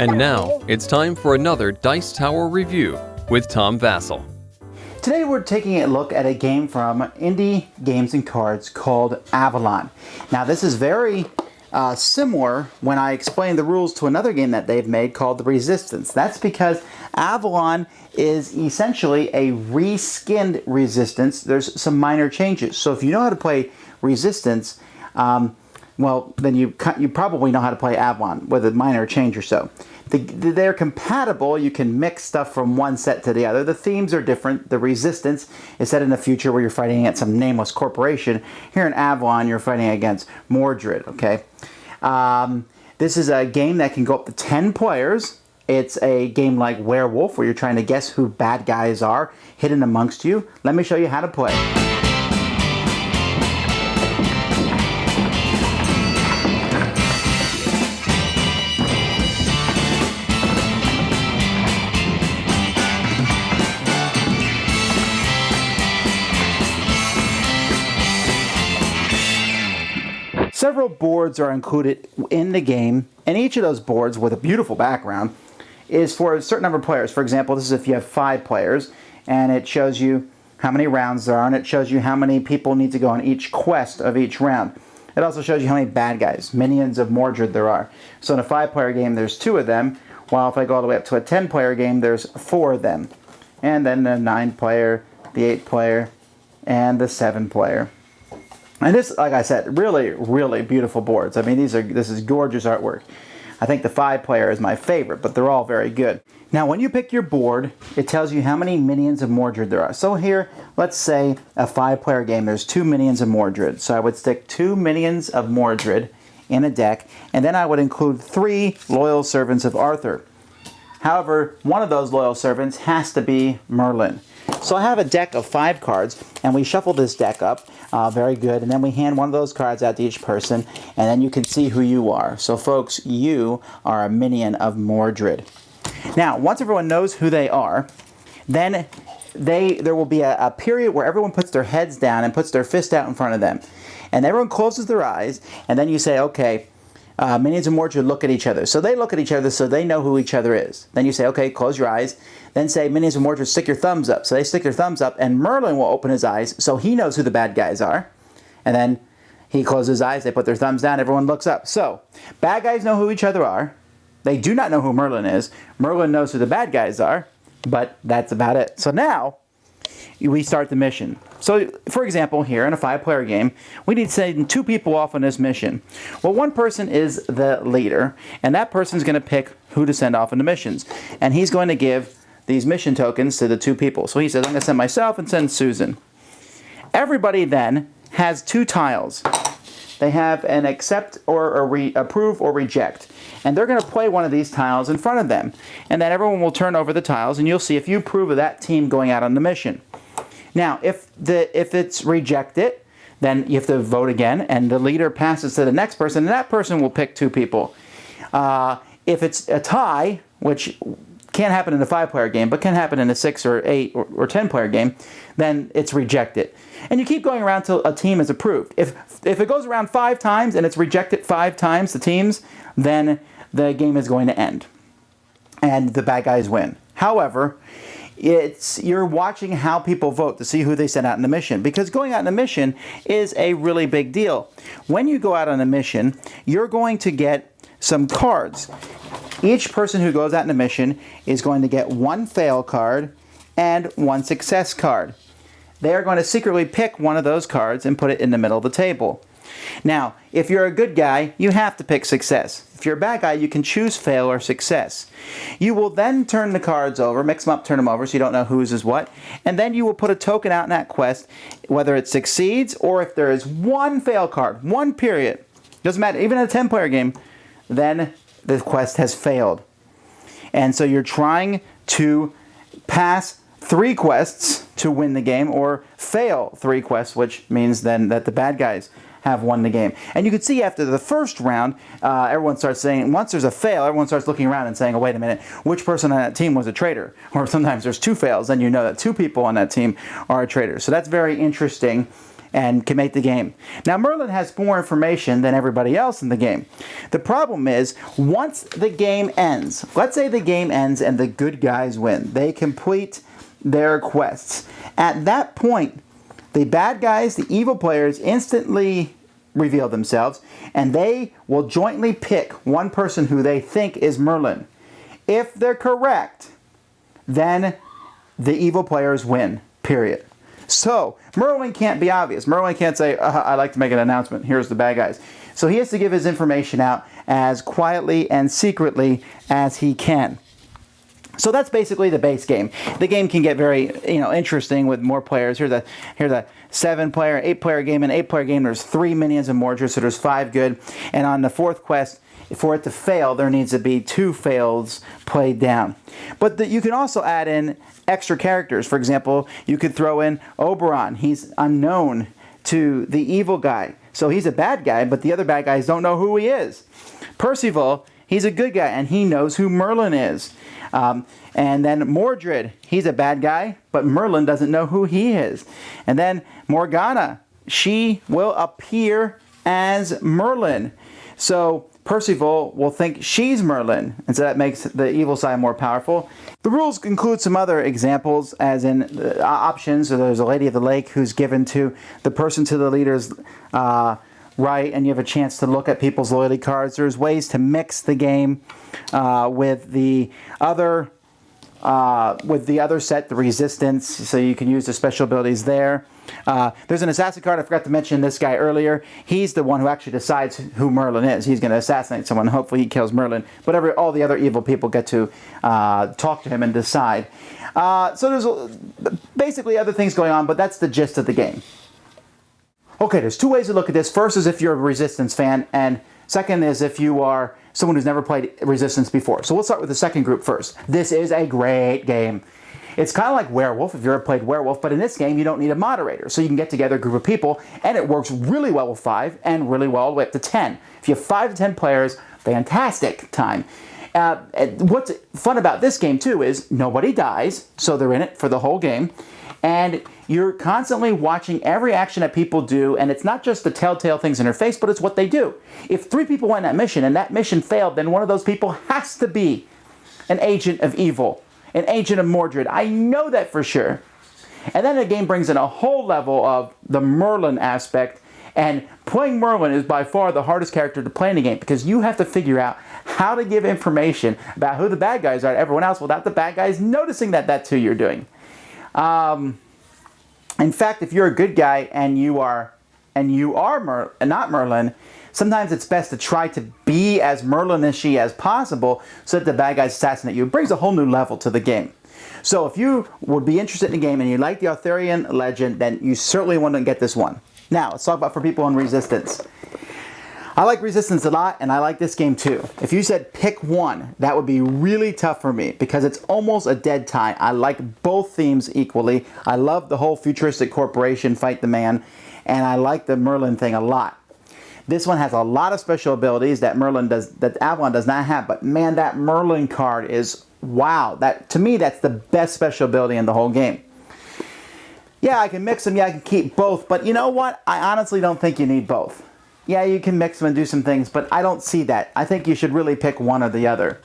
And now, it's time for another Dice Tower review with Tom Vasel. Today we're taking a look at a game from Indie Games and Cards called Avalon. Now this is very similar when I explain the rules to another game that they've made called The Resistance. That's because Avalon is essentially a reskinned Resistance. There's some minor changes. So if you know how to play Resistance, well, then you probably know how to play Avalon with a minor change or so. They're compatible. You can mix stuff from one set to the other. The themes are different. The Resistance is set in the future where you're fighting against some nameless corporation. Here in Avalon, you're fighting against Mordred, okay? This is a game that can go up to 10 players. It's a game like Werewolf where you're trying to guess who bad guys are hidden amongst you. Let me show you how to play. Several boards are included in the game, and each of those boards with a beautiful background is for a certain number of players. For example, this is if you have 5 players, and it shows you how many rounds there are, and it shows you how many people need to go on each quest of each round. It also shows you how many bad guys, minions of Mordred, there are. So in a 5-player game, there's 2 of them, while if I go all the way up to a 10-player game, there's 4 of them. And then the 9-player, the 8-player, and the 7-player. And this, like I said, really, really beautiful boards. I mean, this is gorgeous artwork. I think the 5-player is my favorite, but they're all very good. Now, when you pick your board, it tells you how many minions of Mordred there are. So here, let's say a 5-player game, there's 2 minions of Mordred. So I would stick 2 minions of Mordred in a deck, and then I would include 3 loyal servants of Arthur. However, one of those loyal servants has to be Merlin. So I have a deck of 5 cards, and we shuffle this deck up, very good, and then we hand one of those cards out to each person, and then you can see who you are. So folks, you are a minion of Mordred. Now, once everyone knows who they are, then there will be a period where everyone puts their heads down and puts their fist out in front of them. And everyone closes their eyes, and then you say, okay, minions of Mordred look at each other. So they look at each other so they know who each other is. Then you say, okay, close your eyes. Then say, minions of Mordred, stick your thumbs up. So they stick their thumbs up, and Merlin will open his eyes so he knows who the bad guys are. And then he closes his eyes, they put their thumbs down, everyone looks up. So, bad guys know who each other are. They do not know who Merlin is. Merlin knows who the bad guys are, but that's about it. So now, we start the mission. So, for example, here in a 5-player game, we need to send 2 people off on this mission. Well, one person is the leader, and that person's going to pick who to send off on the missions. And he's going to give these mission tokens to the 2 people. So he says, I'm going to send myself and send Susan. Everybody then has 2 tiles. They have an accept or approve or reject. And they're going to play one of these tiles in front of them. And then everyone will turn over the tiles, and you'll see if you approve of that team going out on the mission. Now, if it's rejected, then you have to vote again, and the leader passes to the next person, and that person will pick 2 people. If it's a tie, which can't happen in a 5-player game, but can happen in a 6 or 8 or 10-player game, then it's rejected. And you keep going around till a team is approved. If it goes around 5 times and it's rejected 5 times, the teams, then the game is going to end. And the bad guys win. However, you're watching how people vote to see who they send out in the mission, because going out on a mission is a really big deal. When you go out on a mission, you're going to get some cards. Each person who goes out in a mission is going to get 1 fail card and 1 success card. They are going to secretly pick one of those cards and put it in the middle of the table. Now, if you're a good guy, you have to pick success. If you're a bad guy, you can choose fail or success. You will then turn the cards over, mix them up, turn them over so you don't know whose is what, and then you will put a token out in that quest, whether it succeeds or if there is 1 fail card, 1 period. Doesn't matter, even in a 10-player game, then the quest has failed. And so you're trying to pass 3 quests to win the game, or fail 3 quests, which means then that the bad guys have won the game. And you can see after the first round, everyone starts saying, once there's a fail, everyone starts looking around and saying, oh, wait a minute, which person on that team was a traitor? Or sometimes there's 2 fails, and you know that 2 people on that team are a traitor. So that's very interesting. and can make the game. Now, Merlin has more information than everybody else in the game. The problem is, once the game ends, let's say the game ends and the good guys win. They complete their quests. At that point, the bad guys, the evil players, instantly reveal themselves, and they will jointly pick one person who they think is Merlin. If they're correct, then the evil players win, period. So, Merlin can't be obvious. Merlin can't say, I'd like to make an announcement. Here's the bad guys. So he has to give his information out as quietly and secretly as he can. So that's basically the base game. The game can get very, interesting with more players. Here's a 7-player, 8-player game. In an 8-player game, there's 3 minions of Mordred, so there's 5 good. And on the 4th quest, for it to fail, there needs to be 2 fails played down. But you can also add in extra characters. For example, you could throw in Oberon. He's unknown to the evil guy. So he's a bad guy, but the other bad guys don't know who he is. Percival, he's a good guy, and he knows who Merlin is. And then Mordred, he's a bad guy, but Merlin doesn't know who he is. And then Morgana, she will appear as Merlin. So Percival will think she's Merlin, and so that makes the evil side more powerful. The rules include some other examples, as in options. So there's a Lady of the Lake who's given to the person to the leader's right, and you have a chance to look at people's loyalty cards. There's ways to mix the game with the other set, the resistance, so you can use the special abilities there. There's an assassin card. I forgot to mention this guy earlier. He's the one who actually decides who Merlin is. He's going to assassinate someone. Hopefully he kills Merlin. But all the other evil people get to talk to him and decide. So there's basically other things going on, but that's the gist of the game. Okay, there's 2 ways to look at this. First is if you're a Resistance fan, and second is if you are someone who's never played Resistance before. So we'll start with the second group first. This is a great game. It's kind of like Werewolf, if you've ever played Werewolf, but in this game you don't need a moderator. So you can get together a group of people, and it works really well with 5 and really well all the way up to 10. If you have 5 to 10 players, fantastic time. What's fun about this game too is nobody dies, so they're in it for the whole game. And you're constantly watching every action that people do, and it's not just the telltale things in their face, but it's what they do. If 3 people went on that mission and that mission failed, then one of those people has to be an agent of evil, an agent of Mordred. I know that for sure. And then the game brings in a whole level of the Merlin aspect, and playing Merlin is by far the hardest character to play in the game, because you have to figure out how to give information about who the bad guys are to everyone else without the bad guys noticing that that's who you're doing. In fact, if you're a good guy and you are not Merlin, sometimes it's best to try to be as Merlin-ish as possible so that the bad guys assassinate you. It brings a whole new level to the game. So if you would be interested in the game and you like the Arthurian legend, then you certainly want to get this one. Now, let's talk about for people in Resistance. I like Resistance a lot, and I like this game too. If you said pick one, that would be really tough for me because it's almost a dead tie. I like both themes equally. I love the whole futuristic corporation fight the man, and I like the Merlin thing a lot. This one has a lot of special abilities that Avalon does not have, but man, that Merlin card is wow. To me, that's the best special ability in the whole game. Yeah, I can mix them. Yeah, I can keep both, but you know what? I honestly don't think you need both. Yeah, you can mix them and do some things, but I don't see that. I think you should really pick one or the other.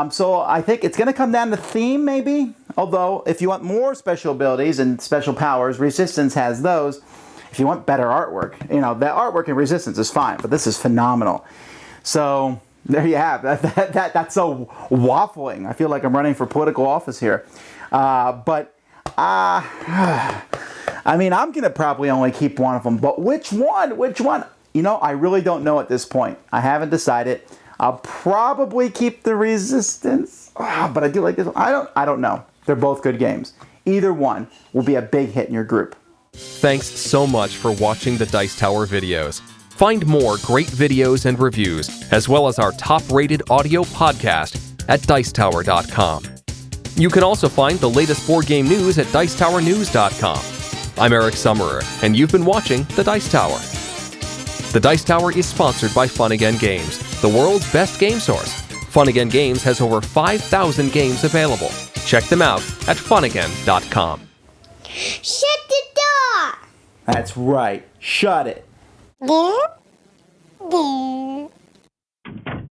So I think it's going to come down to theme, maybe. Although, if you want more special abilities and special powers, Resistance has those. If you want better artwork, the artwork in Resistance is fine, but this is phenomenal. So there you have that's so waffling. I feel like I'm running for political office here, I'm going to probably only keep one of them. But which one? I really don't know at this point. I haven't decided. I'll probably keep the Resistance. But I do like this one. I don't know. They're both good games. Either one will be a big hit in your group. Thanks so much for watching the Dice Tower videos. Find more great videos and reviews, as well as our top-rated audio podcast at Dicetower.com. You can also find the latest board game news at Dicetowernews.com. I'm Eric Summerer, and you've been watching The Dice Tower. The Dice Tower is sponsored by Fun Again Games, the world's best game source. Fun Again Games has over 5,000 games available. Check them out at funagain.com. Shut the door! That's right. Shut it.